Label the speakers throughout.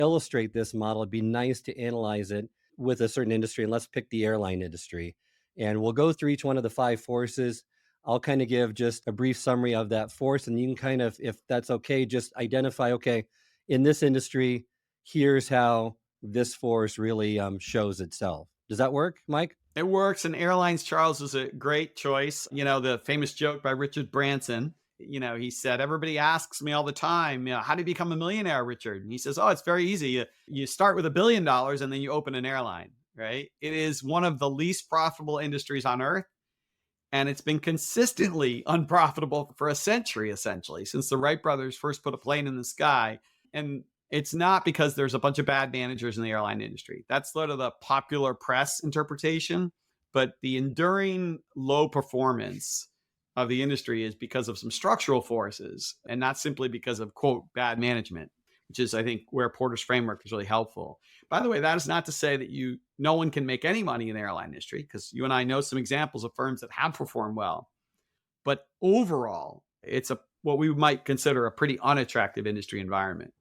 Speaker 1: illustrate this model, it'd be nice to analyze it with a certain industry. And let's pick the airline industry. And we'll go through each one of the five forces. I'll kind of give just a brief summary of that force. And you can kind of, if that's okay, just identify, okay, in this industry, here's how this force really shows itself. Does that work, Mike?
Speaker 2: It works. And airlines, Charles, is a great choice. The famous joke by Richard Branson, he said, everybody asks me all the time, how do you become a millionaire, Richard? And he says, oh, it's very easy. You start with $1 billion and then you open an airline, right? It is one of the least profitable industries on earth. And it's been consistently unprofitable for a century, essentially, since the Wright brothers first put a plane in the sky. And it's not because there's a bunch of bad managers in the airline industry. That's sort of the popular press interpretation. But the enduring low performance of the industry is because of some structural forces and not simply because of, quote, bad management, which is, I think, where Porter's framework is really helpful. By the way, that is not to say that no one can make any money in the airline industry, because you and I know some examples of firms that have performed well. But overall, it's what we might consider a pretty unattractive industry environment.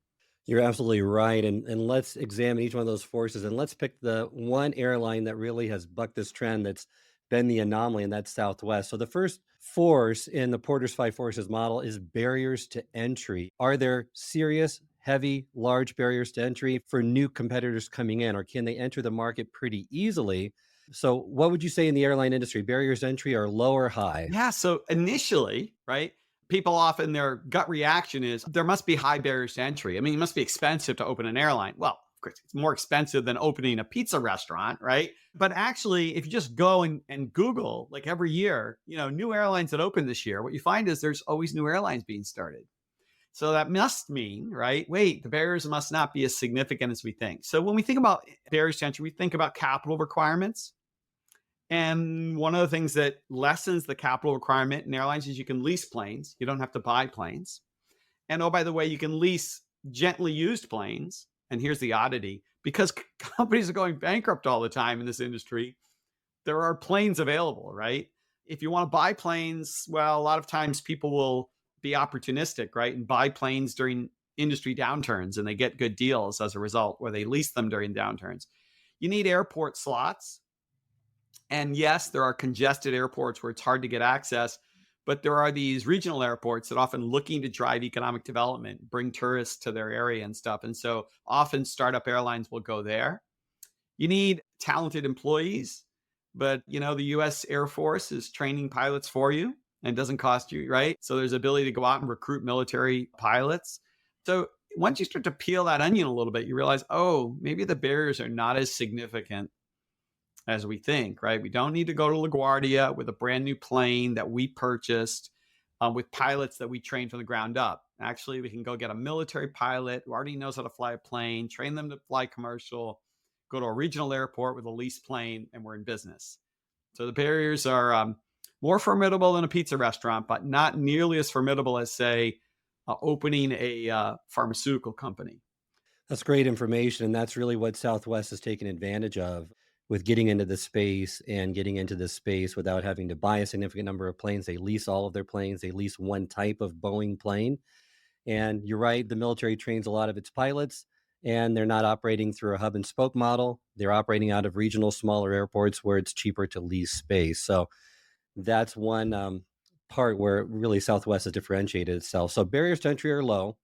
Speaker 1: You're absolutely right. And let's examine each one of those forces. And let's pick the one airline that really has bucked this trend that's been the anomaly, and that's Southwest. So the first force in the Porter's Five Forces model is barriers to entry. Are there serious, heavy, large barriers to entry for new competitors coming in, or can they enter the market pretty easily? So what would you say in the airline industry? Barriers to entry are low or high?
Speaker 2: Yeah. So initially, right, people often, their gut reaction is there must be high barriers to entry. I mean, it must be expensive to open an airline. Well, of course, it's more expensive than opening a pizza restaurant, right? But actually, if you just go and Google, like every year, new airlines that open this year, what you find is there's always new airlines being started. So that must mean, right? Wait, the barriers must not be as significant as we think. So when we think about barriers to entry, we think about capital requirements. And one of the things that lessens the capital requirement in airlines is you can lease planes. You don't have to buy planes. And oh, by the way, you can lease gently used planes. And here's the oddity, because companies are going bankrupt all the time in this industry, there are planes available, right? If you want to buy planes, well, a lot of times people will be opportunistic, right? And buy planes during industry downturns, and they get good deals as a result, or they lease them during downturns. You need airport slots. And yes, there are congested airports where it's hard to get access, but there are these regional airports that are often looking to drive economic development, bring tourists to their area and stuff. And so often startup airlines will go there. You need talented employees, but the US Air Force is training pilots for you and doesn't cost you, right? So there's ability to go out and recruit military pilots. So once you start to peel that onion a little bit, you realize, oh, maybe the barriers are not as significant as we think, right? We don't need to go to LaGuardia with a brand new plane that we purchased with pilots that we trained from the ground up. Actually, we can go get a military pilot who already knows how to fly a plane, train them to fly commercial, go to a regional airport with a leased plane, and we're in business. So the barriers are more formidable than a pizza restaurant, but not nearly as formidable as, say, opening a pharmaceutical company.
Speaker 1: That's great information. And that's really what Southwest has taken advantage of with getting into this space without having to buy a significant number of planes. They lease all of their planes. They lease one type of Boeing plane. And you're right, the military trains a lot of its pilots, and they're not operating through a hub and spoke model. They're operating out of regional, smaller airports where it's cheaper to lease space. So that's one part where really Southwest has differentiated itself. So barriers to entry are low.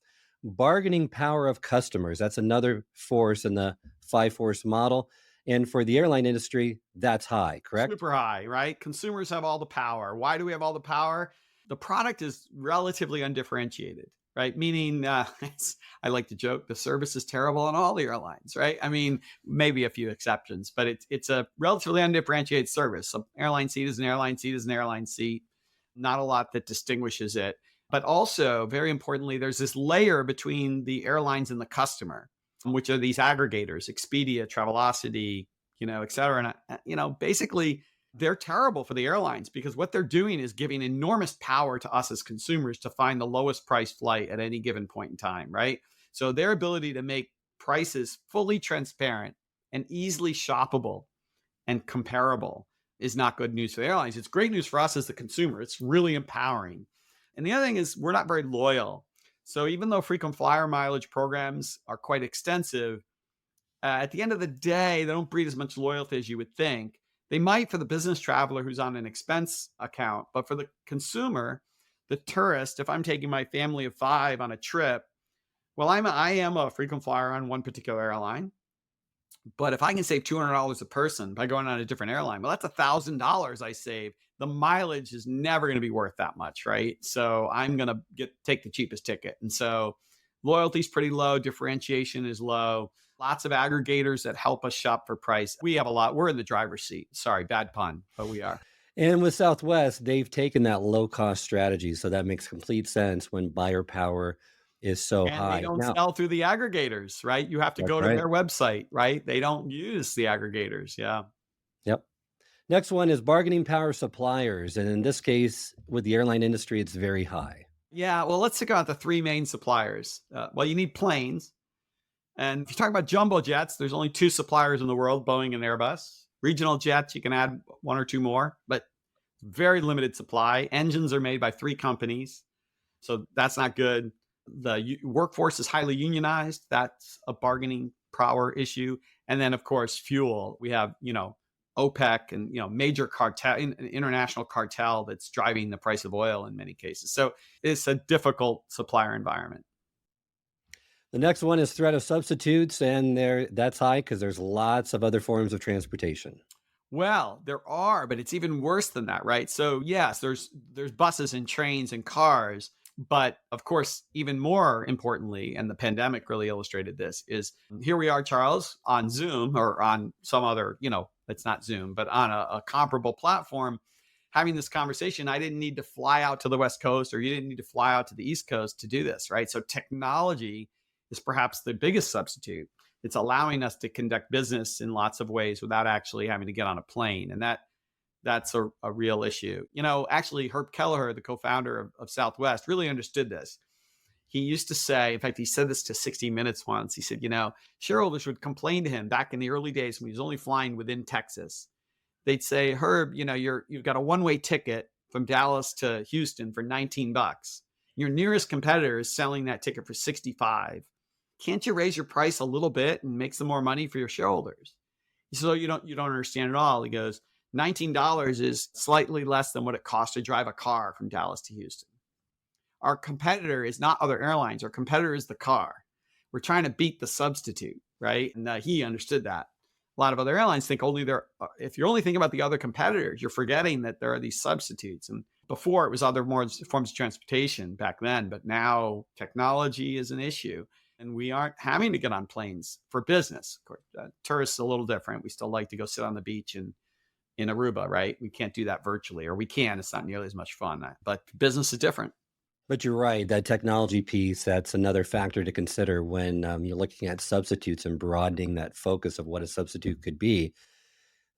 Speaker 1: Bargaining power of customers, that's another force in the five force model. And for the airline industry, that's high, correct?
Speaker 2: Super high, right? Consumers have all the power. Why do we have all the power? The product is relatively undifferentiated, right? Meaning, I like to joke, the service is terrible on all the airlines, right? I mean, maybe a few exceptions, but it's a relatively undifferentiated service. So airline seat is an airline seat is an airline seat. Not a lot that distinguishes it. But also, very importantly, there's this layer between the airlines and the customer, which are these aggregators, Expedia, Travelocity, et cetera. And, basically, they're terrible for the airlines because what they're doing is giving enormous power to us as consumers to find the lowest price flight at any given point in time, right? So their ability to make prices fully transparent and easily shoppable and comparable is not good news for the airlines. It's great news for us as the consumer. It's really empowering. And the other thing is we're not very loyal. So even though frequent flyer mileage programs are quite extensive, at the end of the day, they don't breed as much loyalty as you would think. They might for the business traveler who's on an expense account, but for the consumer, the tourist, if I'm taking my family of 5 on a trip, well, I am a frequent flyer on one particular airline, but if I can save $200 a person by going on a different airline, well, that's $1,000 I save. The mileage is never going to be worth that much, right? So I'm going to take the cheapest ticket. And so loyalty is pretty low, differentiation is low. Lots of aggregators that help us shop for price. We have a lot. We're in the driver's seat. Sorry, bad pun, but we are.
Speaker 1: And with Southwest, they've taken that low cost strategy. So that makes complete sense when buyer power is so
Speaker 2: And they
Speaker 1: high.
Speaker 2: don't
Speaker 1: Now,
Speaker 2: sell through the aggregators, right? You have to
Speaker 1: that's
Speaker 2: go to
Speaker 1: right.
Speaker 2: their website, right? They don't use the aggregators. Yeah.
Speaker 1: Yep. Next one is bargaining power suppliers. And in this case, with the airline industry, it's very high.
Speaker 2: Yeah. Well, let's talk about the three main suppliers. Well, you need planes. And if you talk about jumbo jets, there's only two suppliers in the world, Boeing and Airbus. Regional jets, you can add one or two more, but very limited supply. Engines are made by three companies. So that's not good. The workforce is highly unionized. That's a bargaining power issue. And then, of course, fuel. We have, OPEC and, major cartel, international cartel that's driving the price of oil in many cases. So it's a difficult supplier environment.
Speaker 1: The next one is threat of substitutes, and that's high because there's lots of other forms of transportation.
Speaker 2: Well, there are, but it's even worse than that, right? So yes, there's buses and trains and cars, but of course, even more importantly, and the pandemic really illustrated this, is here we are, Charles, on Zoom or on some other, it's not Zoom, but on a comparable platform, having this conversation. I didn't need to fly out to the West Coast, or you didn't need to fly out to the East Coast to do this, right? So technology is perhaps the biggest substitute. It's allowing us to conduct business in lots of ways without actually having to get on a plane. And that's a real issue. Actually, Herb Kelleher, the co-founder of Southwest, really understood this. He used to say, in fact, he said this to 60 Minutes once. He said, shareholders would complain to him back in the early days when he was only flying within Texas. They'd say, Herb, you've got a one-way ticket from Dallas to Houston for $19. Your nearest competitor is selling that ticket for $65. Can't you raise your price a little bit and make some more money for your shareholders? So you don't understand at all. He goes, $19 is slightly less than what it costs to drive a car from Dallas to Houston. Our competitor is not other airlines. Our competitor is the car. We're trying to beat the substitute, right? And he understood that. A lot of other airlines think if you're only thinking about the other competitors, you're forgetting that there are these substitutes. And before it was other more forms of transportation back then, but now technology is an issue. And we aren't having to get on planes for business. Of course, tourists are a little different. We still like to go sit on the beach in Aruba, right? We can't do that virtually, or we can. It's not nearly as much fun. But business is different.
Speaker 1: But you're right, that technology piece, that's another factor to consider when you're looking at substitutes and broadening that focus of what a substitute could be.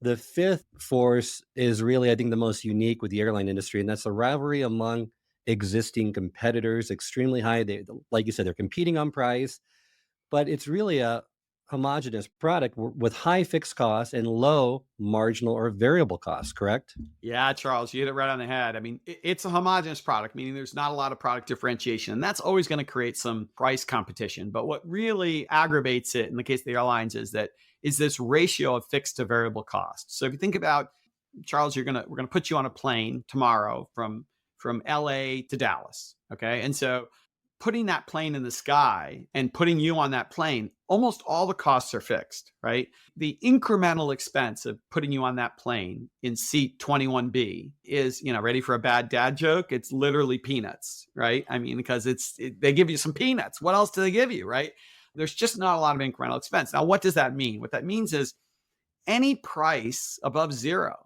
Speaker 1: The fifth force is really, I think, the most unique with the airline industry, and that's the rivalry among existing competitors, extremely high. Like you said, they're competing on price, but it's really a homogeneous product with high fixed costs and low marginal or variable costs, correct?
Speaker 2: Yeah, Charles, you hit it right on the head. I mean, it's a homogenous product, meaning there's not a lot of product differentiation, and that's always going to create some price competition. But what really aggravates it in the case of the airlines is this ratio of fixed to variable cost. So if you think about, Charles, we're going to put you on a plane tomorrow from LA to Dallas. Okay. And so putting that plane in the sky and putting you on that plane, almost all the costs are fixed, right? The incremental expense of putting you on that plane in seat 21B is, ready for a bad dad joke? It's literally peanuts, right? I mean, because they give you some peanuts. What else do they give you, right? There's just not a lot of incremental expense. Now, what does that mean? What that means is any price above zero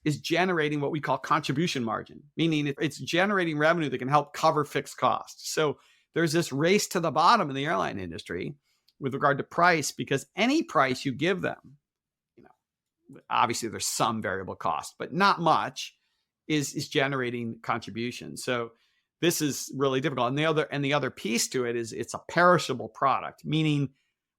Speaker 2: is generating what we call contribution margin, meaning it's generating revenue that can help cover fixed costs. So there's this race to the bottom in the airline industry with regard to price, because any price you give them, obviously there's some variable cost, but not much, is generating contribution. So this is really difficult. And the other piece to it is it's a perishable product, meaning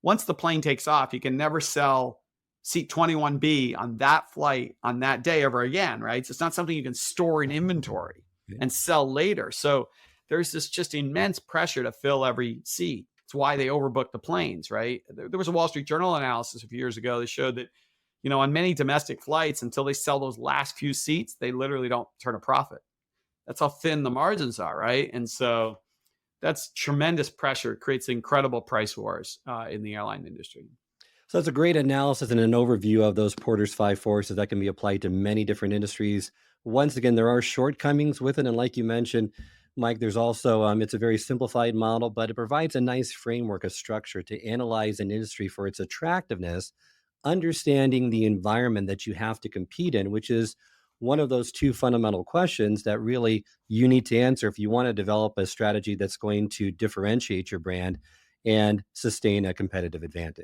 Speaker 2: once the plane takes off, you can never sell seat 21B on that flight on that day ever again, right? So it's not something you can store in inventory and sell later. So there's this just immense pressure to fill every seat. It's why they overbook the planes, right? There was a Wall Street Journal analysis a few years ago that showed that, on many domestic flights, until they sell those last few seats, they literally don't turn a profit. That's how thin the margins are, right? And so that's tremendous pressure. It creates incredible price wars in the airline industry.
Speaker 1: So that's a great analysis and an overview of those Porter's five forces that can be applied to many different industries. Once again, there are shortcomings with it. And like you mentioned, Mike, there's also, it's a very simplified model, but it provides a nice framework, a structure to analyze an industry for its attractiveness, understanding the environment that you have to compete in, which is one of those two fundamental questions that really you need to answer if you want to develop a strategy that's going to differentiate your brand and sustain a competitive advantage.